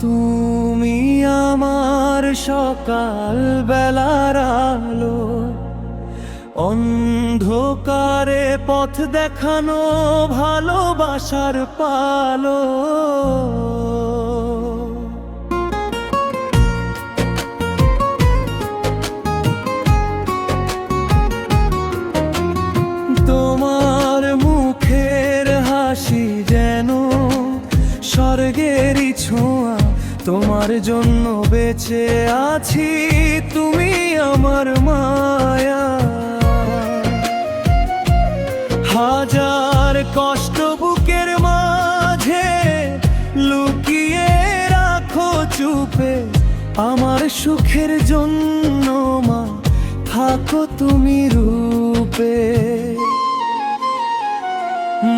তুমি আমার সকাল বেলার আলো, অন্ধকারে পথ দেখানো ভালোবাসার পালো। তোমার মুখের হাসি যেন স্বর্গেরই ছোঁয়া, তোমার জন্য বেঁচে আছি, তুমি আমার মায়া। হাজার কষ্ট বুকের মাঝে লুকিয়ে রাখো চুপে, আমার সুখের জন্য মা থাকো তুমি রূপে।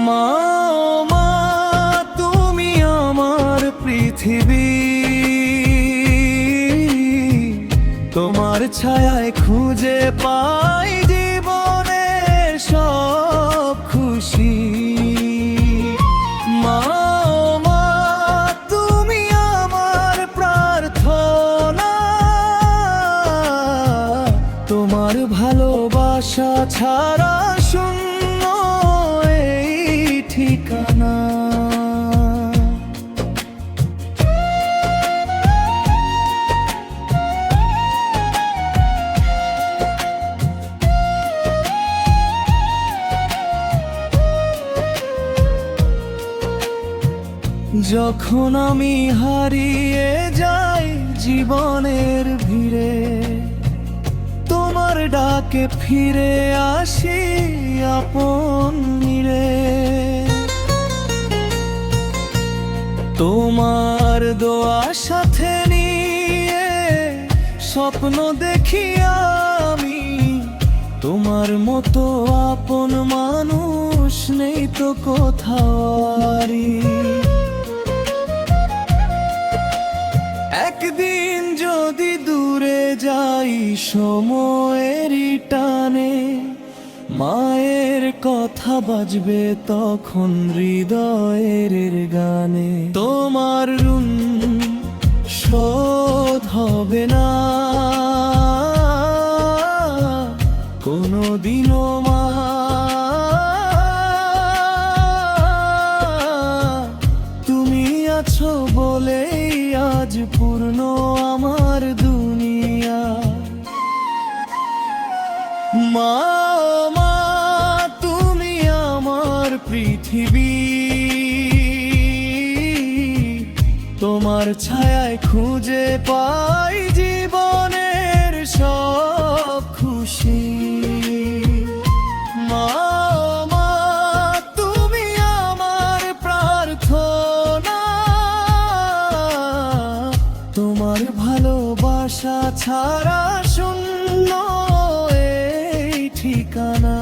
মা ও মা, তুমি আমার পৃথিবী, তোমার ছায়ায় খুঁজে পাই জীবনের সব খুশি। মা ও মা, তুমি আমার প্রার্থনা, তোমার ভালোবাসা ছাড়া শূন্য এই ঠিকানা। যখন আমি হারিয়ে যাই জীবনের ভিড়ে, তোমার ডাকে ফিরে আসি আপন নিরে। তোমার দোয়া সাথে নিয়ে স্বপ্ন দেখি আমি, তোমার মতো আপন মানুষ নেই তো কোথাও আরি। একদিন যদি দূরে যাই সময়েরই টানে, মায়ের কথা বাজবে তখন হৃদয়ের গানে। তোমার ঋণ শোধ হবে না কোনোদিনও মা, তুমি আছো বলেই আজ পূর্ণ আমার দুনিয়া। মা ও মা, তুমি আমার পৃথিবী, তোমার ছায়ায় খুঁজে পাই জীবনের সব খুশি। মা ও মা, তুমি আমার প্রার্থনা, তোমার ভালোবাসা ছাড়া শূন্য এই ঠিকানা।